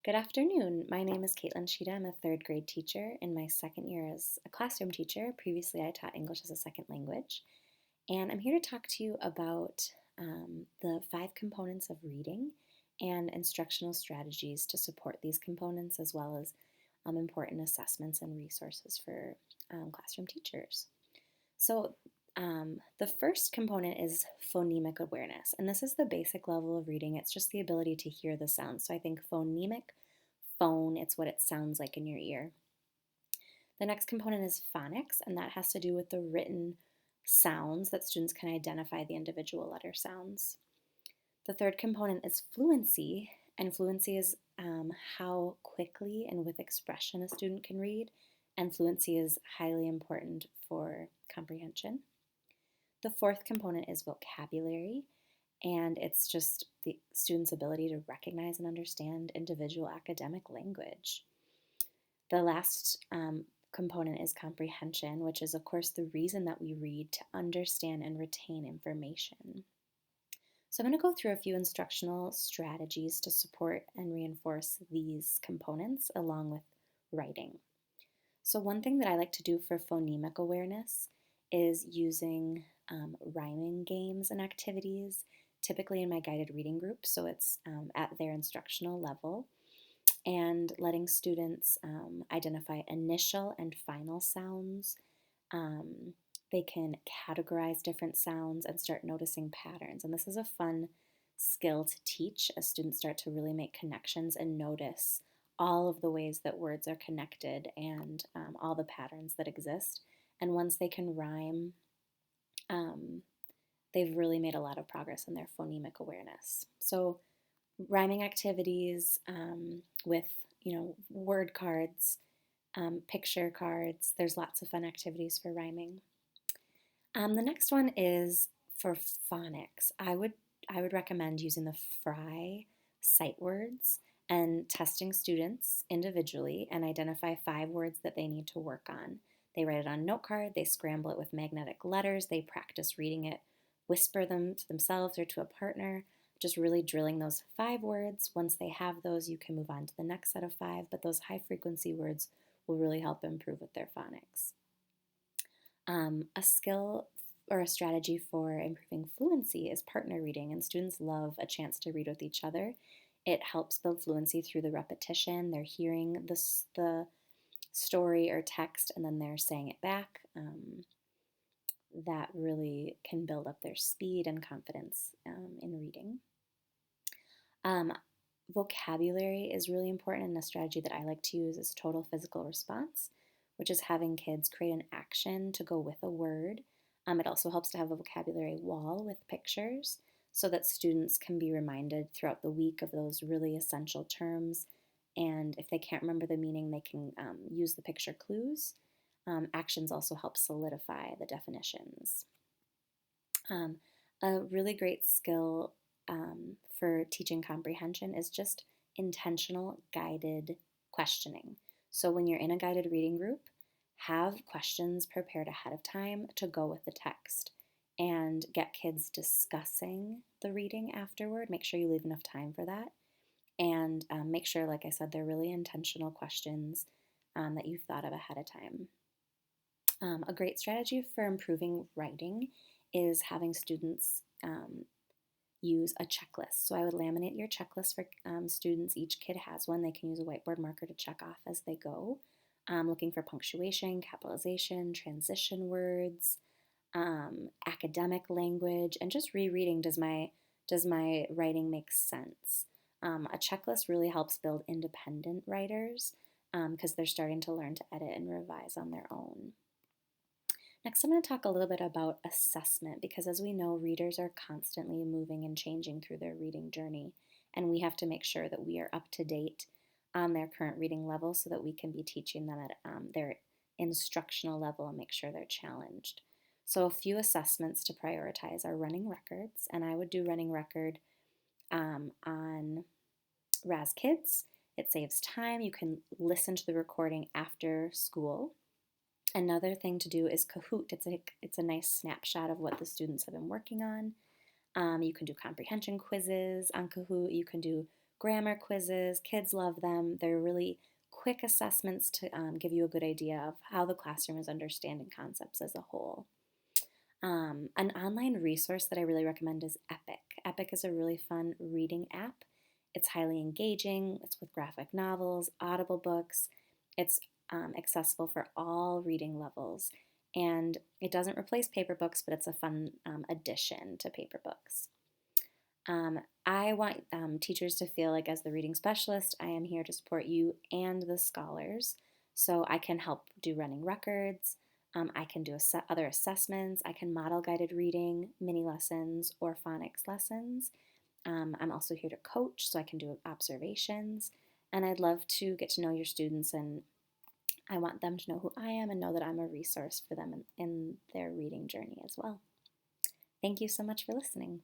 Good afternoon. My name is Caitlin Sheeta. I'm a third grade teacher in my second year as a classroom teacher. Previously, I taught English as a second language. And I'm here to talk to you about the 5 components of reading and instructional strategies to support these components, as well as important assessments and resources for classroom teachers. The first component is phonemic awareness, and this is the basic level of reading. It's just the ability to hear the sounds. So I think phonemic, phone, it's what it sounds like in your ear. The next component is phonics, and that has to do with the written sounds that students can identify the individual letter sounds. The third component is fluency, and fluency is how quickly and with expression a student can read, and fluency is highly important for comprehension. The fourth component is vocabulary, and it's just the student's ability to recognize and understand individual academic language. The last component is comprehension, which is, of course, the reason that we read to understand and retain information. So I'm going to go through a few instructional strategies to support and reinforce these components along with writing. So one thing that I like to do for phonemic awareness is using rhyming games and activities, typically in my guided reading group, so it's at their instructional level, and letting students identify initial and final sounds. They can categorize different sounds and start noticing patterns. And this is a fun skill to teach as students start to really make connections and notice all of the ways that words are connected and all the patterns that exist. And once they can rhyme, they've really made a lot of progress in their phonemic awareness. So rhyming activities with, word cards, picture cards. There's lots of fun activities for rhyming. The next one is for phonics. I would recommend using the Fry sight words and testing students individually and identify 5 words that they need to work on. They write it on a note card, they scramble it with magnetic letters, they practice reading it, whisper them to themselves or to a partner, just really drilling those 5 words. Once they have those, you can move on to the next set of 5, but those high frequency words will really help improve with their phonics. A skill or a strategy for improving fluency is partner reading, and students love a chance to read with each other. It helps build fluency through the repetition. They're hearing the story or text, and then they're saying it back. That really can build up their speed and confidence in reading. Vocabulary is really important, and a strategy that I like to use is total physical response, which is having kids create an action to go with a word. It also helps to have a vocabulary wall with pictures so that students can be reminded throughout the week of those really essential terms. And if they can't remember the meaning, they can use the picture clues. Actions also help solidify the definitions. A really great skill for teaching comprehension is just intentional guided questioning. So when you're in a guided reading group, have questions prepared ahead of time to go with the text and get kids discussing the reading afterward. Make sure you leave enough time for that. And make sure, like I said, they're really intentional questions that you've thought of ahead of time. A great strategy for improving writing is having students use a checklist. So I would laminate your checklist for students. Each kid has one. They can use a whiteboard marker to check off as they go. Looking for punctuation, capitalization, transition words, academic language, and just rereading. Does my writing make sense? A checklist really helps build independent writers because they're starting to learn to edit and revise on their own. Next, I'm going to talk a little bit about assessment because, as we know, readers are constantly moving and changing through their reading journey, and we have to make sure that we are up to date on their current reading level so that we can be teaching them at their instructional level and make sure they're challenged. So a few assessments to prioritize are running records, and I would do running record on Raz Kids. It saves time. You can listen to the recording after school. Another thing to do is Kahoot. It's a nice snapshot of what the students have been working on. You can do comprehension quizzes on Kahoot. You can do grammar quizzes. Kids love them. They're really quick assessments to give you a good idea of how the classroom is understanding concepts as a whole. An online resource that I really recommend is Epic. Epic is a really fun reading app. It's highly engaging, it's with graphic novels, audible books. It's accessible for all reading levels. And it doesn't replace paper books, but it's a fun addition to paper books. I want teachers to feel like, as the reading specialist, I am here to support you and the scholars. So I can help do running records. I can do other assessments. I can model guided reading, mini lessons, or phonics lessons. I'm also here to coach, so I can do observations. And I'd love to get to know your students, and I want them to know who I am and know that I'm a resource for them in their reading journey as well. Thank you so much for listening.